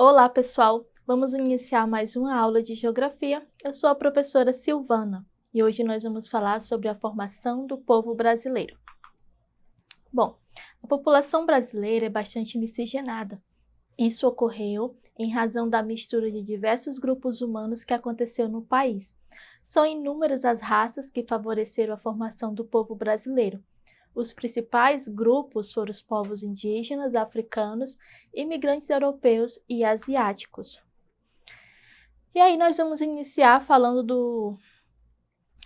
Olá, pessoal! Vamos iniciar mais uma aula de Geografia. Eu sou a professora Silvana e hoje nós vamos falar sobre a formação do povo brasileiro. Bom, a população brasileira é bastante miscigenada. Isso ocorreu em razão da mistura de diversos grupos humanos que aconteceu no país. São inúmeras as raças que favoreceram a formação do povo brasileiro. Os principais grupos foram os povos indígenas, africanos, imigrantes europeus e asiáticos. E aí nós vamos iniciar falando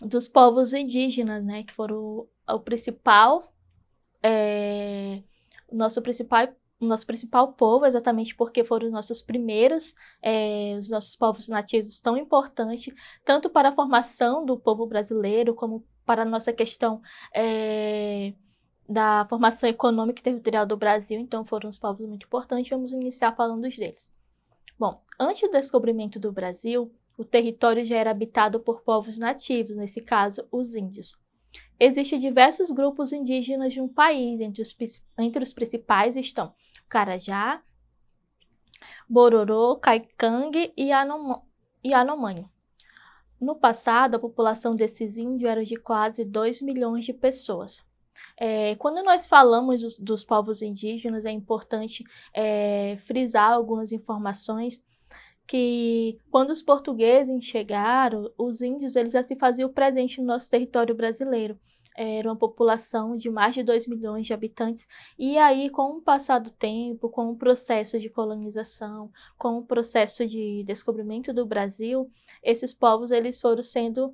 dos povos indígenas, né, que foram o nosso principal povo, exatamente porque foram os nossos primeiros, os nossos povos nativos tão importantes, tanto para a formação do povo brasileiro, como para a nossa questão da formação econômica e territorial do Brasil. Então foram os povos muito importantes. Vamos iniciar falando deles. Bom, antes do descobrimento do Brasil, o território já era habitado por povos nativos, nesse caso, os índios. Existem diversos grupos indígenas no país, entre os principais estão Carajá, Bororô, Caicangue e Yanomami. No passado, a população desses índios era de quase 2 milhões de pessoas. Quando nós falamos dos povos indígenas, é importante frisar algumas informações que quando os portugueses chegaram, os índios eles já se faziam presente no nosso território brasileiro. Era uma população de mais de 2 milhões de habitantes, e aí com o passar do tempo, com o processo de colonização, com o processo de descobrimento do Brasil, esses povos eles foram sendo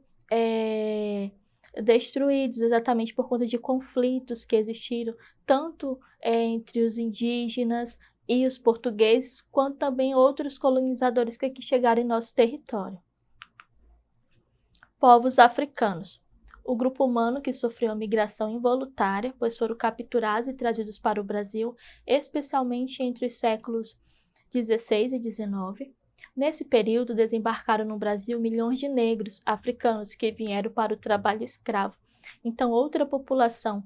destruídos exatamente por conta de conflitos que existiram, tanto entre os indígenas e os portugueses, quanto também outros colonizadores que aqui chegaram em nosso território. Povos africanos. O grupo humano que sofreu a migração involuntária, pois foram capturados e trazidos para o Brasil, especialmente entre os séculos 16 e 19. Nesse período, desembarcaram no Brasil milhões de negros africanos que vieram para o trabalho escravo. Então, outra população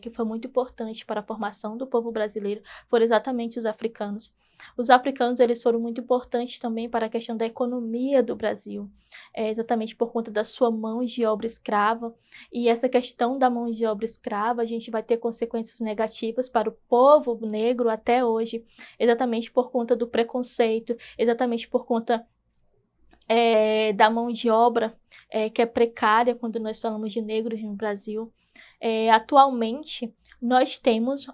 que foi muito importante para a formação do povo brasileiro foram exatamente os africanos. Os africanos eles foram muito importantes também para a questão da economia do Brasil, exatamente por conta da sua mão de obra escrava. E essa questão da mão de obra escrava, a gente vai ter consequências negativas para o povo negro até hoje, exatamente por conta do preconceito, exatamente por conta da mão de obra que é precária quando nós falamos de negros no Brasil. Atualmente, nós temos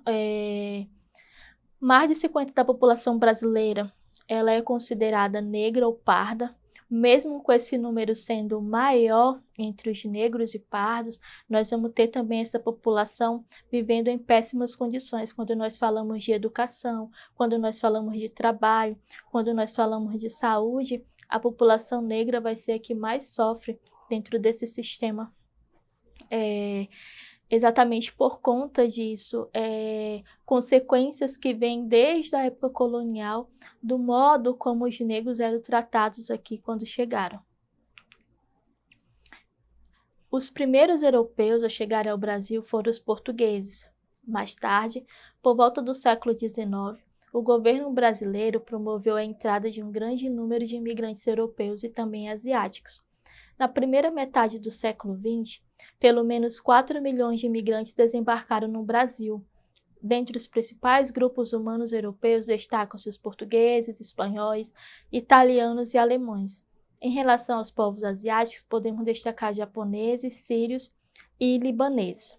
mais de 50% da população brasileira, ela é considerada negra ou parda. Mesmo com esse número sendo maior entre os negros e pardos, nós vamos ter também essa população vivendo em péssimas condições quando nós falamos de educação, quando nós falamos de trabalho, quando nós falamos de saúde. A população negra vai ser a que mais sofre dentro desse sistema, exatamente por conta disso, consequências que vêm desde a época colonial, do modo como os negros eram tratados aqui quando chegaram. Os primeiros europeus a chegar ao Brasil foram os portugueses. Mais tarde, por volta do século XIX, o governo brasileiro promoveu a entrada de um grande número de imigrantes europeus e também asiáticos. Na primeira metade do século XX, pelo menos 4 milhões de imigrantes desembarcaram no Brasil. Dentre os principais grupos humanos europeus destacam-se os portugueses, espanhóis, italianos e alemães. Em relação aos povos asiáticos, podemos destacar japoneses, sírios e libaneses.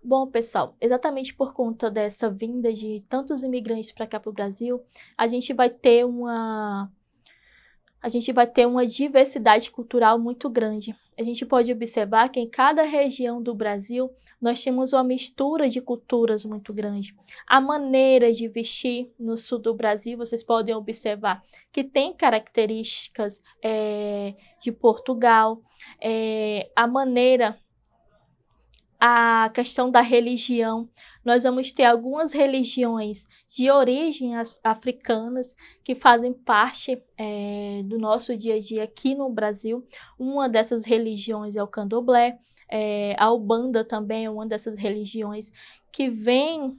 Bom, pessoal, exatamente por conta dessa vinda de tantos imigrantes para cá para o Brasil, a gente vai ter uma diversidade cultural muito grande. A gente pode observar que em cada região do Brasil nós temos uma mistura de culturas muito grande. A maneira de vestir no sul do Brasil, vocês podem observar que tem características de Portugal, a questão da religião. Nós vamos ter algumas religiões de origem africanas que fazem parte do nosso dia a dia aqui no Brasil. Uma dessas religiões é o candomblé, a Umbanda também é uma dessas religiões que vem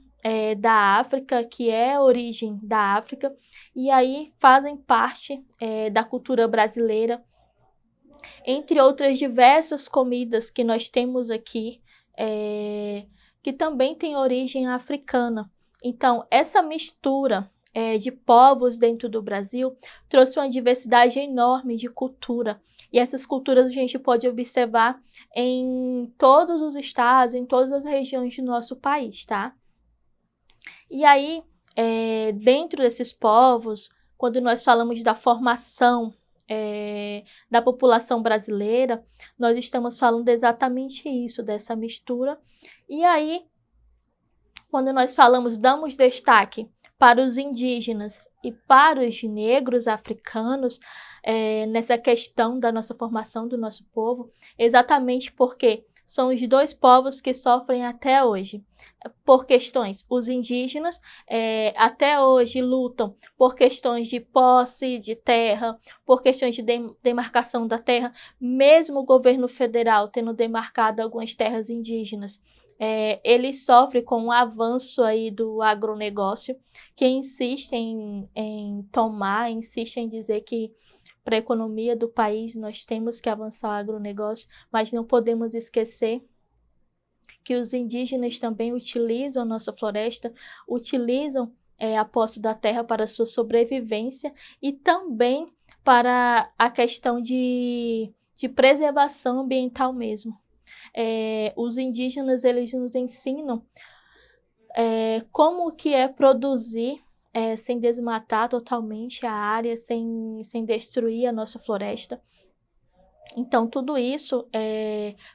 da África, que é a origem da África, e aí fazem parte da cultura brasileira, entre outras diversas comidas que nós temos aqui, que também tem origem africana. Então, essa mistura de povos dentro do Brasil trouxe uma diversidade enorme de cultura. E essas culturas a gente pode observar em todos os estados, em todas as regiões do nosso país, tá? E aí, dentro desses povos, quando nós falamos da formação da população brasileira, nós estamos falando exatamente isso, dessa mistura. E aí, quando nós falamos, damos destaque para os indígenas e para os negros africanos, nessa questão da nossa formação do nosso povo, exatamente porque são os dois povos que sofrem até hoje por questões. Os indígenas até hoje lutam por questões de posse de terra, por questões de demarcação da terra, mesmo o governo federal tendo demarcado algumas terras indígenas. Ele sofre com o avanço aí do agronegócio, que insiste em tomar, insiste em dizer que para a economia do país nós temos que avançar o agronegócio, mas não podemos esquecer que os indígenas também utilizam a nossa floresta, utilizam a posse da terra para a sua sobrevivência e também para a questão de preservação ambiental mesmo. Os indígenas, eles nos ensinam como que é produzir sem desmatar totalmente a área, sem destruir a nossa floresta. Então, tudo isso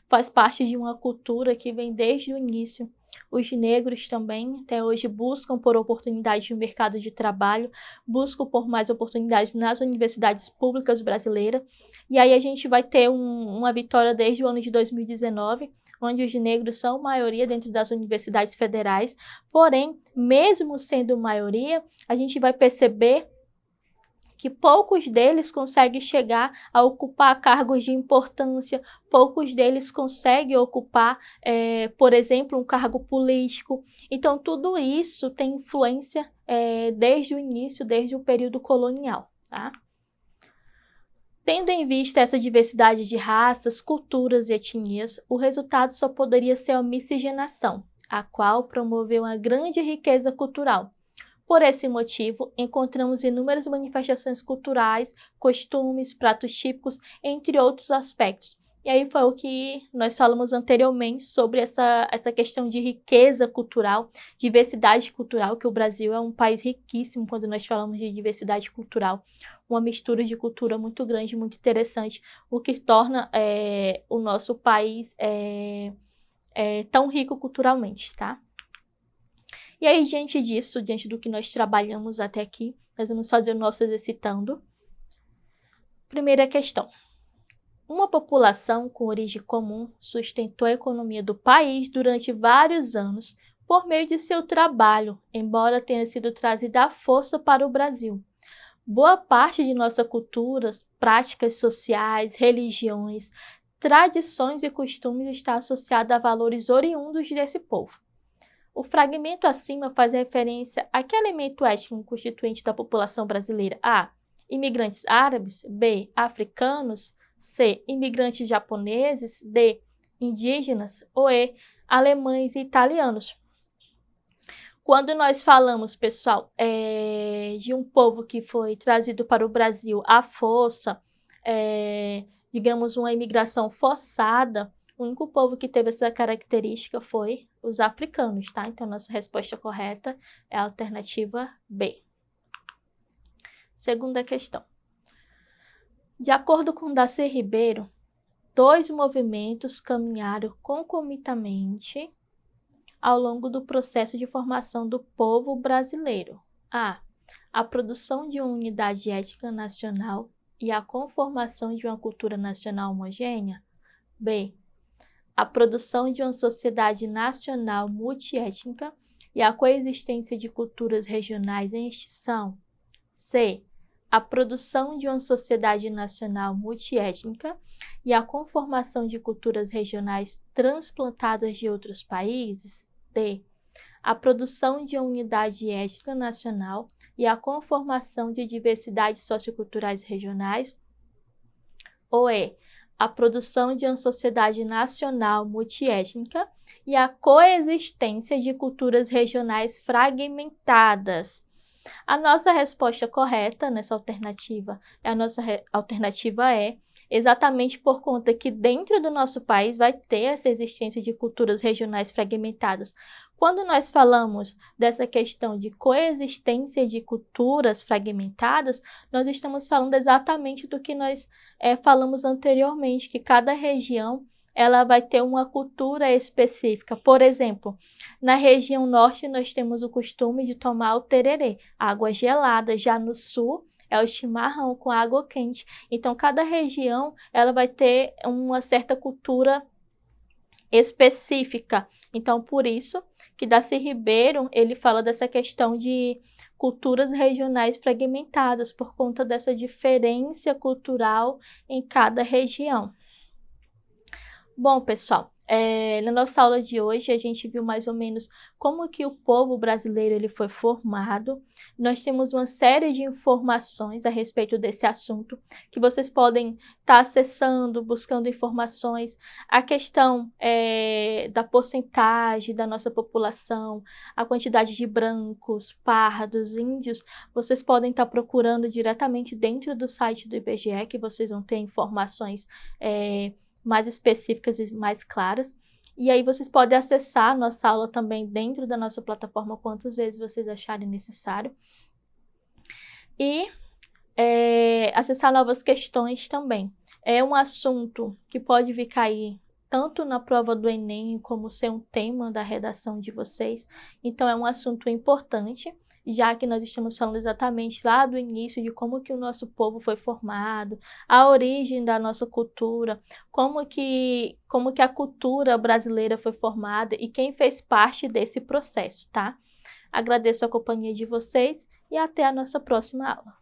faz parte de uma cultura que vem desde o início. Os negros também, até hoje, buscam por oportunidades no mercado de trabalho, buscam por mais oportunidades nas universidades públicas brasileiras. E aí a gente vai ter uma vitória desde o ano de 2019, onde os negros são maioria dentro das universidades federais. Porém, mesmo sendo maioria, a gente vai perceber que poucos deles conseguem chegar a ocupar cargos de importância, poucos deles conseguem ocupar, por exemplo, um cargo político. Então, tudo isso tem influência desde o início, desde o período colonial, tá? Tendo em vista essa diversidade de raças, culturas e etnias, o resultado só poderia ser a miscigenação, a qual promoveu uma grande riqueza cultural. Por esse motivo, encontramos inúmeras manifestações culturais, costumes, pratos típicos, entre outros aspectos. E aí foi o que nós falamos anteriormente sobre essa questão de riqueza cultural, diversidade cultural, que o Brasil é um país riquíssimo quando nós falamos de diversidade cultural, uma mistura de cultura muito grande, muito interessante, o que torna o nosso país tão rico culturalmente, tá? E aí, diante disso, diante do que nós trabalhamos até aqui, nós vamos fazer o nosso exercitando. Primeira questão. Uma população com origem comum sustentou a economia do país durante vários anos por meio de seu trabalho, embora tenha sido trazida à força para o Brasil. Boa parte de nossa cultura, práticas sociais, religiões, tradições e costumes está associada a valores oriundos desse povo. O fragmento acima faz referência a que elemento étnico constituinte da população brasileira? A. Imigrantes árabes. B. Africanos. C. Imigrantes japoneses. D. Indígenas. Ou E. Alemães e italianos. Quando nós falamos, pessoal, de um povo que foi trazido para o Brasil à força, digamos, uma imigração forçada, o único povo que teve essa característica foi os africanos, tá? Então, nossa resposta correta é a alternativa B. Segunda questão. De acordo com Darcy Ribeiro, dois movimentos caminharam concomitantemente ao longo do processo de formação do povo brasileiro. A. A produção de uma unidade étnica nacional e a conformação de uma cultura nacional homogênea. B. A produção de uma sociedade nacional multiétnica e a coexistência de culturas regionais em extinção. C. A produção de uma sociedade nacional multiétnica e a conformação de culturas regionais transplantadas de outros países. D. a produção de uma unidade étnica nacional e a conformação de diversidades socioculturais regionais, ou é a produção de uma sociedade nacional multiétnica e a coexistência de culturas regionais fragmentadas. A nossa resposta correta nessa alternativa, alternativa é exatamente por conta que dentro do nosso país vai ter essa existência de culturas regionais fragmentadas. Quando nós falamos dessa questão de coexistência de culturas fragmentadas, nós estamos falando exatamente do que nós falamos anteriormente, que cada região ela vai ter uma cultura específica. Por exemplo, na região norte nós temos o costume de tomar o tererê, água gelada. Já no sul é o chimarrão com água quente. Então, cada região ela vai ter uma certa cultura específica. Então, por isso que Darcy Ribeiro ele fala dessa questão de culturas regionais fragmentadas, por conta dessa diferença cultural em cada região. Bom, pessoal, na nossa aula de hoje a gente viu mais ou menos como que o povo brasileiro ele foi formado. Nós temos uma série de informações a respeito desse assunto que vocês podem estar acessando, buscando informações. A questão da porcentagem da nossa população, a quantidade de brancos, pardos, índios, vocês podem estar procurando diretamente dentro do site do IBGE, que vocês vão ter informações mais específicas e mais claras. E aí vocês podem acessar a nossa aula também dentro da nossa plataforma quantas vezes vocês acharem necessário. E acessar novas questões também. É um assunto que pode vir cair tanto na prova do Enem como ser um tema da redação de vocês. Então é um assunto importante, já que nós estamos falando exatamente lá do início de como que o nosso povo foi formado, a origem da nossa cultura, como que a cultura brasileira foi formada e quem fez parte desse processo, tá? Agradeço a companhia de vocês e até a nossa próxima aula.